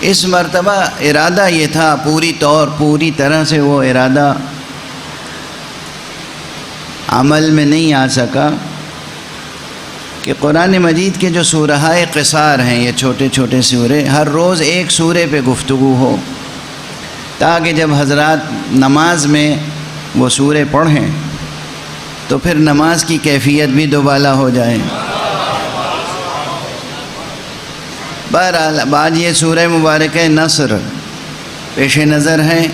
اس مرتبہ ارادہ یہ تھا، پوری طرح سے وہ ارادہ عمل میں نہیں آ سکا کہ قرآن مجید کے جو سورہائے قصار ہیں، یہ چھوٹے چھوٹے سورے، ہر روز ایک سورے پہ گفتگو ہو، تاکہ جب حضرات نماز میں وہ سورے پڑھیں تو پھر نماز کی کیفیت بھی دوبالا ہو جائے۔ بہرحال بعد یہ سورہ مبارکہ نصر پیش نظر ہے،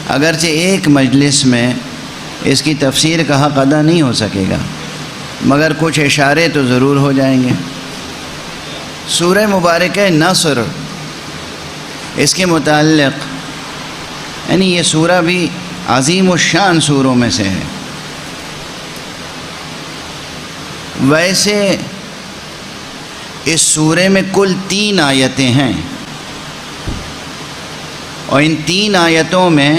اگرچہ ایک مجلس میں اس کی تفسیر کا حق ادا نہیں ہو سکے گا، مگر کچھ اشارے تو ضرور ہو جائیں گے۔ سورہ مبارکہ نصر، اس کے متعلق یعنی یہ سورہ بھی عظیم الشان سوروں میں سے ہے۔ ویسے اس سورے میں کل 3 آیتیں ہیں، اور ان 3 آیتوں میں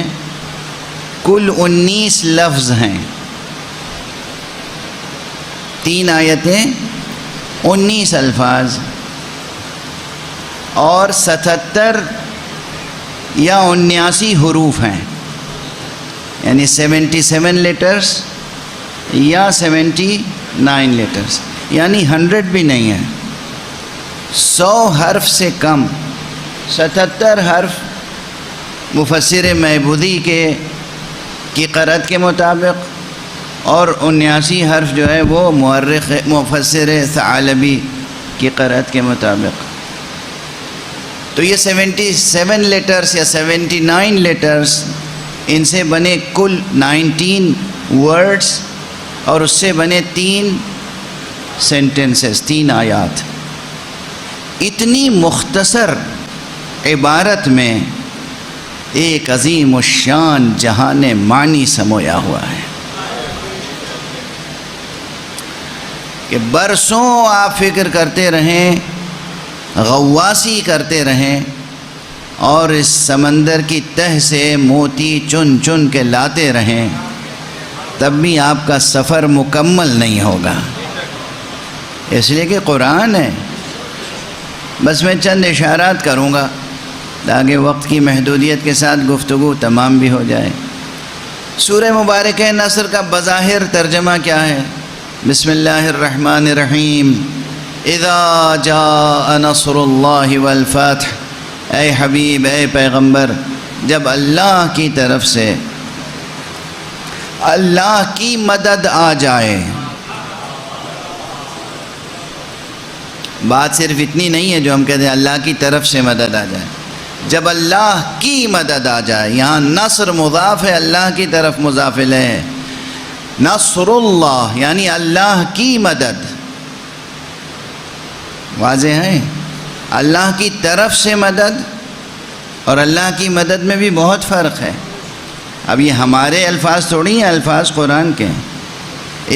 کل 19 لفظ ہیں۔ 3 آیتیں 19 الفاظ اور 77 یا 79 حروف ہیں، یعنی 77 لیٹرز یا 79 لیٹرز، یعنی 100 بھی نہیں ہے، 100 حرف سے کم۔ 77 حرف مفسر معبودی کی قرأت کے مطابق، اور 79 حرف جو ہے وہ مورخ مفسر ثعلبی کی قرأت کے مطابق۔ تو یہ 77 لیٹرز یا 79 لیٹرز، ان سے بنے کل 19 ورڈز، اور اس سے بنے 3 سینٹنسز، 3 آیات۔ اتنی مختصر عبارت میں ایک عظیم الشان جہان معنی سمویا ہوا ہے کہ برسوں آپ فکر کرتے رہیں، غواصی کرتے رہیں، اور اس سمندر کی تہ سے موتی چن چن کے لاتے رہیں، تب بھی آپ کا سفر مکمل نہیں ہوگا، اس لیے کہ قرآن ہے۔ بس میں چند اشارات کروں گا تاکہ وقت کی محدودیت کے ساتھ گفتگو تمام بھی ہو جائے۔ سورہ مبارکہ نصر کا بظاہر ترجمہ کیا ہے؟ بسم اللہ الرحمن الرحیم، اذا جاء نصر اللہ والفتح، اے حبیب، اے پیغمبر، جب اللہ کی طرف سے اللہ کی مدد آ جائے۔ بات صرف اتنی نہیں ہے جو ہم کہتے ہیں اللہ کی طرف سے مدد آ جائے، جب اللہ کی مدد آ جائے۔ یہاں نصر مضاف ہے، اللہ کی طرف مضاف الیہ ہے۔ نصر اللہ یعنی اللہ کی مدد، واضح ہے؟ اللہ کی طرف سے مدد اور اللہ کی مدد میں بھی بہت فرق ہے۔ اب یہ ہمارے الفاظ تھوڑی ہیں، الفاظ قرآن کے ہیں۔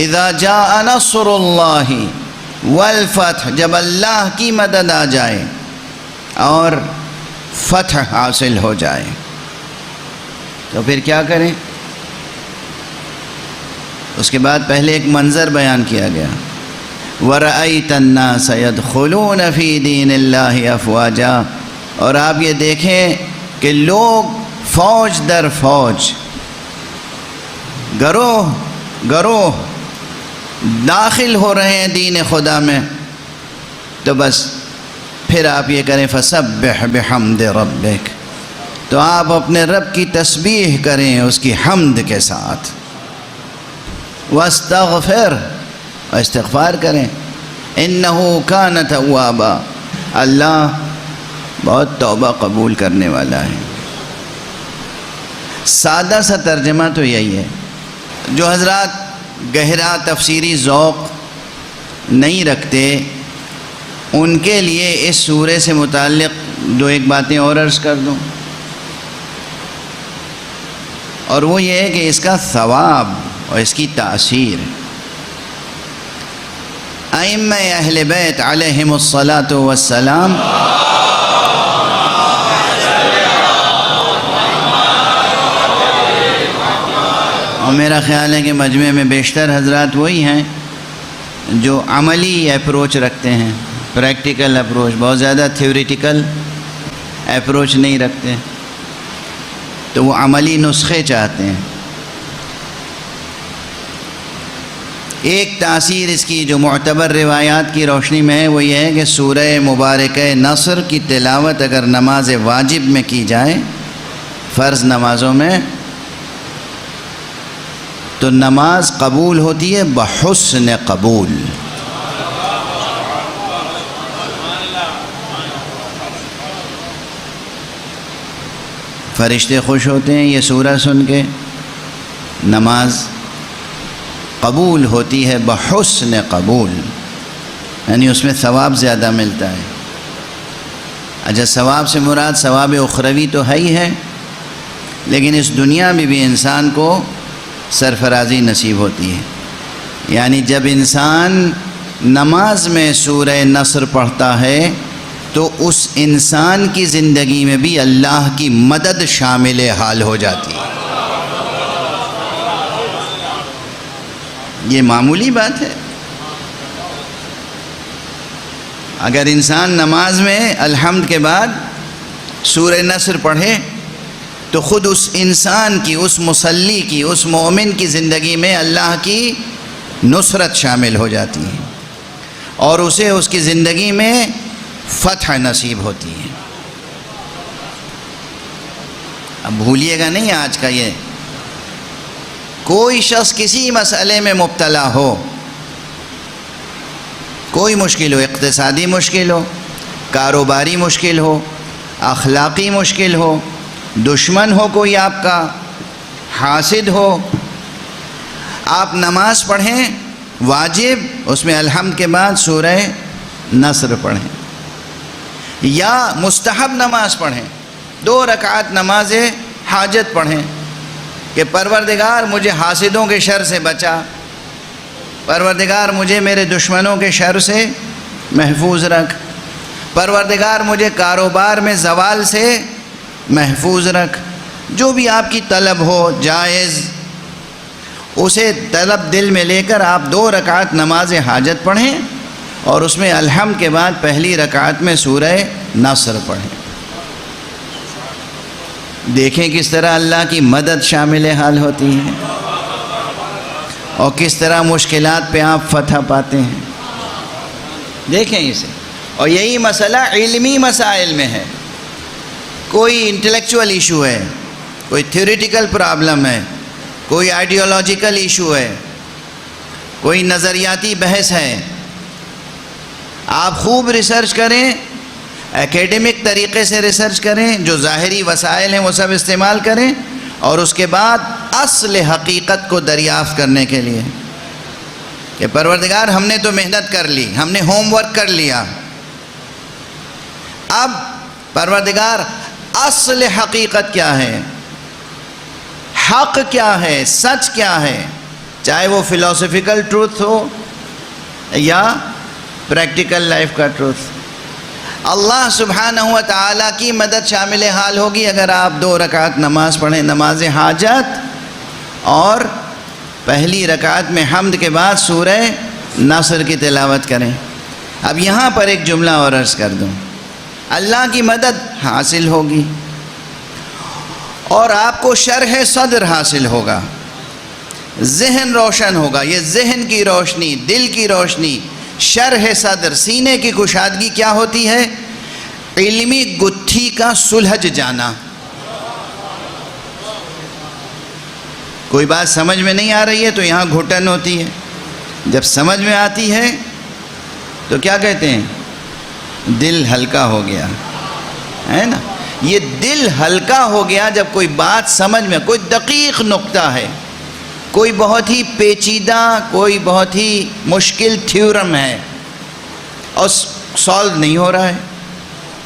اذا جاء نصر اللہ والفتح، جب اللہ کی مدد آ جائے اور فتح حاصل ہو جائے تو پھر کیا کریں؟ اس کے بعد پہلے ایک منظر بیان کیا گیا، وَرَأَيْتَ النَّاسَ يَدْخُلُونَ فِي دِينِ اللَّهِ أَفْوَاجًا، اور آپ یہ دیکھیں کہ لوگ فوج در فوج، گروہ گروہ داخل ہو رہے ہیں دین خدا میں۔ تو بس پھر آپ یہ کریں، فَسَبِّحْ بِحَمْدِ رَبِّكَ، تو آپ اپنے رب کی تسبیح کریں اس کی حمد کے ساتھ، وَاسْتَغْفِرْ، اور استغفار کریں، إِنَّهُ كَانَ تَوَّابًا، اللہ بہت توبہ قبول کرنے والا ہے۔ سادہ سا ترجمہ تو یہی ہے۔ جو حضرات گہرا تفسیری ذوق نہیں رکھتے، ان کے لیے اس سورے سے متعلق 2-1 باتیں اور عرض کر دوں، اور وہ یہ ہے کہ اس کا ثواب اور اس کی تاثیر۔ ائمہ اہل بیت علیہم الصلاۃ والسلام اور میرا خیال ہے کہ مجمع میں بیشتر حضرات وہی ہیں جو عملی اپروچ رکھتے ہیں، پریکٹیکل اپروچ، بہت زیادہ تھیوریٹیکل اپروچ نہیں رکھتے، تو وہ عملی نسخے چاہتے ہیں۔ ایک تاثیر اس کی جو معتبر روایات کی روشنی میں ہے وہ یہ ہے کہ سورہ مبارکہ نصر کی تلاوت اگر نماز واجب میں کی جائے، فرض نمازوں میں، تو نماز قبول ہوتی ہے بحسن قبول۔ فرشتے خوش ہوتے ہیں یہ سورہ سن کے، نماز قبول ہوتی ہے بحسن قبول، یعنی اس میں ثواب زیادہ ملتا ہے۔ اچھا، ثواب سے مراد ثواب اخروی تو ہے ہی ہے، لیکن اس دنیا میں بھی انسان کو سرفرازی نصیب ہوتی ہے۔ یعنی جب انسان نماز میں سورہ نصر پڑھتا ہے تو اس انسان کی زندگی میں بھی اللہ کی مدد شامل حال ہو جاتی ہے۔ یہ معمولی بات ہے۔ اگر انسان نماز میں الحمد کے بعد سورہ نصر پڑھے تو خود اس انسان کی، اس مصلی کی، اس مومن کی زندگی میں اللہ کی نصرت شامل ہو جاتی ہے اور اسے اس کی زندگی میں فتح نصیب ہوتی ہے۔ اب بھولیے گا نہیں آج کا یہ، کوئی شخص کسی مسئلے میں مبتلا ہو، کوئی مشکل ہو، اقتصادی مشکل ہو، کاروباری مشکل ہو، اخلاقی مشکل ہو، دشمن ہو کوئی آپ کا، حاسد ہو، آپ نماز پڑھیں واجب، اس میں الحمد کے بعد سورہ نصر پڑھیں، یا مستحب نماز پڑھیں، 2 رکعت نماز حاجت پڑھیں کہ پروردگار مجھے حاسدوں کے شر سے بچا، پروردگار مجھے میرے دشمنوں کے شر سے محفوظ رکھ، پروردگار مجھے کاروبار میں زوال سے محفوظ رکھ۔ جو بھی آپ کی طلب ہو جائز، اسے طلب دل میں لے کر آپ 2 رکعت نماز حاجت پڑھیں اور اس میں الحمد کے بعد پہلی رکعت میں سورہ نصر پڑھیں۔ دیکھیں کس طرح اللہ کی مدد شامل حال ہوتی ہے اور کس طرح مشکلات پہ آپ فتح پاتے ہیں، دیکھیں اسے۔ اور یہی مسئلہ علمی مسائل میں ہے، کوئی انٹلیکچول ایشو ہے، کوئی تھیوریٹیکل پرابلم ہے، کوئی آئیڈیالوجیکل ایشو ہے، کوئی نظریاتی بحث ہے، آپ خوب ریسرچ کریں، ایکیڈمک طریقے سے ریسرچ کریں، جو ظاہری وسائل ہیں وہ سب استعمال کریں، اور اس کے بعد اصل حقیقت کو دریافت کرنے کے لیے کہ پروردگار ہم نے تو محنت کر لی، ہم نے ہوم ورک کر لیا، اب پروردگار اصل حقیقت کیا ہے، حق کیا ہے، سچ کیا ہے، چاہے وہ فلسفیکل ٹروتھ ہو یا پریکٹیکل لائف کا ٹروتھ۔ اللہ سبحانہ و تعالیٰ کی مدد شامل حال ہوگی اگر آپ 2 رکعت نماز پڑھیں، نماز حاجت، اور پہلی رکعت میں حمد کے بعد سورہ نصر کی تلاوت کریں۔ اب یہاں پر ایک جملہ اور عرض کر دوں، اللہ کی مدد حاصل ہوگی اور آپ کو شرح صدر حاصل ہوگا، ذہن روشن ہوگا۔ یہ ذہن کی روشنی، دل کی روشنی، شرح صدر، سینے کی کشادگی کیا ہوتی ہے؟ علمی گتھی کا سلجھ جانا۔ کوئی بات سمجھ میں نہیں آ رہی ہے تو یہاں گھٹن ہوتی ہے، جب سمجھ میں آتی ہے تو کیا کہتے ہیں؟ دل ہلکا ہو گیا، ہے نا؟ یہ دل ہلکا ہو گیا جب کوئی بات سمجھ میں، کوئی دقیق نقطہ ہے، کوئی بہت ہی پیچیدہ، کوئی بہت ہی مشکل تھیورم ہے اور سالو نہیں ہو رہا ہے،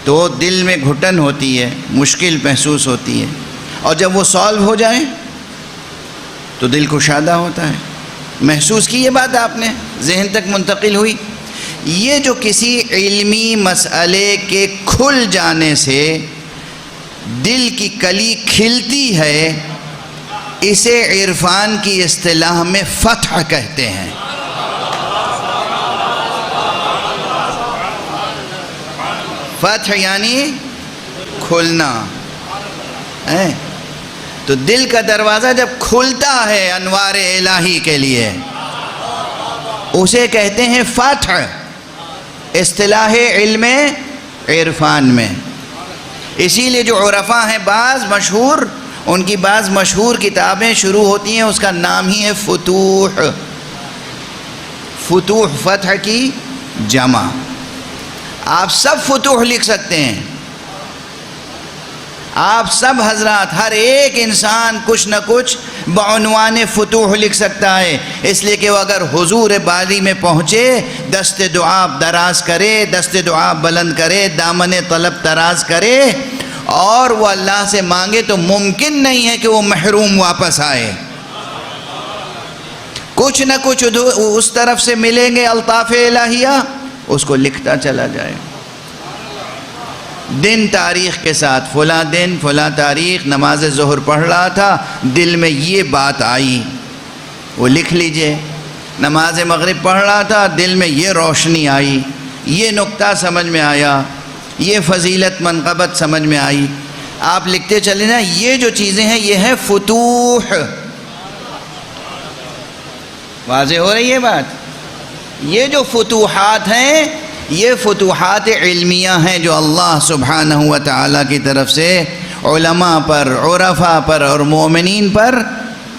تو دل میں گھٹن ہوتی ہے، مشکل محسوس ہوتی ہے، اور جب وہ سالو ہو جائے تو دل کشادہ ہوتا ہے۔ محسوس کی یہ بات آپ نے، ذہن تک منتقل ہوئی۔ یہ جو کسی علمی مسئلے کے کھل جانے سے دل کی کلی کھلتی ہے، اسے عرفان کی اصطلاح میں فتح کہتے ہیں۔ فتح یعنی کھلنا ہے، تو دل کا دروازہ جب کھلتا ہے انوار الہی کے لیے، اسے کہتے ہیں فتح، اصطلاح علم عرفان میں۔ اسی لیے جو عرفاء ہیں بعض مشہور، ان کی بعض مشہور کتابیں شروع ہوتی ہیں، اس کا نام ہی ہے فتوح۔ فتوح فتح کی جمع۔ آپ سب فتوح لکھ سکتے ہیں، آپ سب حضرات، ہر ایک انسان کچھ نہ کچھ بعنوان فتوح لکھ سکتا ہے، اس لیے کہ وہ اگر حضور باری میں پہنچے، دست دعا دراز کرے، دست دعا بلند کرے، دامن طلب دراز کرے اور وہ اللہ سے مانگے، تو ممکن نہیں ہے کہ وہ محروم واپس آئے۔ کچھ نہ کچھ اس طرف سے ملیں گے الطاف الہیہ، اس کو لکھتا چلا جائے، دن تاریخ کے ساتھ، فلاں دن فلاں تاریخ نماز ظہر پڑھ رہا تھا، دل میں یہ بات آئی، وہ لکھ لیجئے۔ نماز مغرب پڑھ رہا تھا، دل میں یہ روشنی آئی، یہ نقطہ سمجھ میں آیا، یہ فضیلت منقبت سمجھ میں آئی، آپ لکھتے چلے نا۔ یہ جو چیزیں ہیں یہ ہے فتوح۔ واضح ہو رہی ہے بات؟ یہ جو فتوحات ہیں یہ فتوحات علمیہ ہیں جو اللہ سبحانہ و تعالیٰ کی طرف سے علماء پر، عرفاء پر اور مومنین پر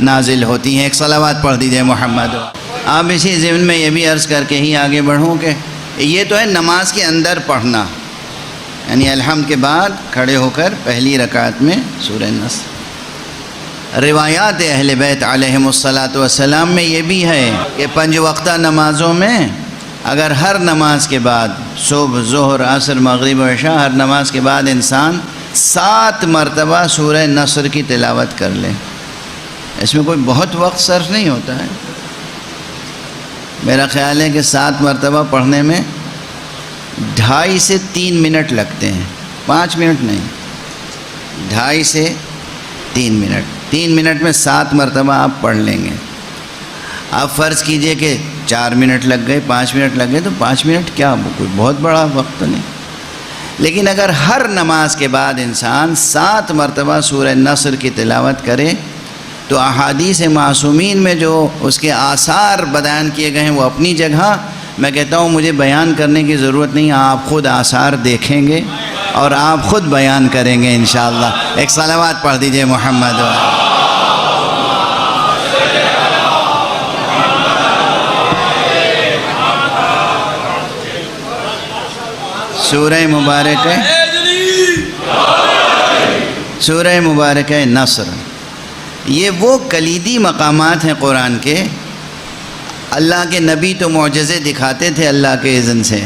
نازل ہوتی ہیں۔ ایک صلوات پڑھ دیجئے محمد۔ آپ اسی ضمن میں یہ بھی عرض کر کے ہی آگے بڑھوں کہ یہ تو ہے نماز کے اندر پڑھنا، یعنی الحمد کے بعد کھڑے ہو کر پہلی رکعت میں سورہ نصر۔ روایات اہل بیت علیہم الصلاۃ والسلام میں یہ بھی ہے کہ 5 وقتہ نمازوں میں اگر ہر نماز کے بعد، صبح، ظہر، عصر، مغرب و عشاء، ہر نماز کے بعد انسان 7 مرتبہ سورہ نصر کی تلاوت کر لے، اس میں کوئی بہت وقت صرف نہیں ہوتا ہے۔ میرا خیال ہے کہ 7 مرتبہ پڑھنے میں 2.5 سے 3 منٹ لگتے ہیں، 5 منٹ نہیں، 2.5 سے 3 منٹ۔ 3 منٹ میں 7 مرتبہ آپ پڑھ لیں گے۔ آپ فرض کیجئے کہ 4 منٹ لگ گئے، 5 منٹ لگ گئے، تو 5 منٹ کیا کوئی بہت بڑا وقت تو نہیں، لیکن اگر ہر نماز کے بعد انسان 7 مرتبہ سورہ نصر کی تلاوت کرے تو احادیث معصومین میں جو اس کے آثار بیان کیے گئے ہیں وہ اپنی جگہ، میں کہتا ہوں مجھے بیان کرنے کی ضرورت نہیں، آپ خود آثار دیکھیں گے اور آپ خود بیان کریں گے انشاءاللہ۔ ایک صلوات پڑھ دیجئے محمد۔ سورہ مبارک ہے، سورہ مبارک ہے نصر، یہ وہ کلیدی مقامات ہیں قرآن کے۔ اللہ کے نبی تو معجزے دکھاتے تھے اللہ کے اذن سے،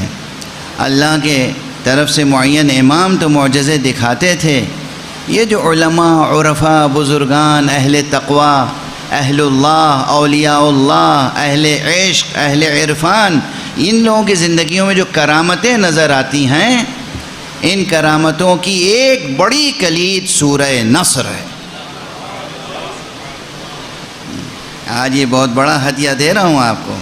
اللہ کے طرف سے معین امام تو معجزے دکھاتے تھے۔ یہ جو علماء، عرفاء، بزرگان، اہل تقوی، اہل اللہ، اولیاء اللہ، اہل عشق، اہل عرفان، ان لوگوں کی زندگیوں میں جو کرامتیں نظر آتی ہیں، ان کرامتوں کی ایک بڑی کلید سورہ نصر ہے۔ آج یہ بہت بڑا ہدیہ دے رہا ہوں آپ کو۔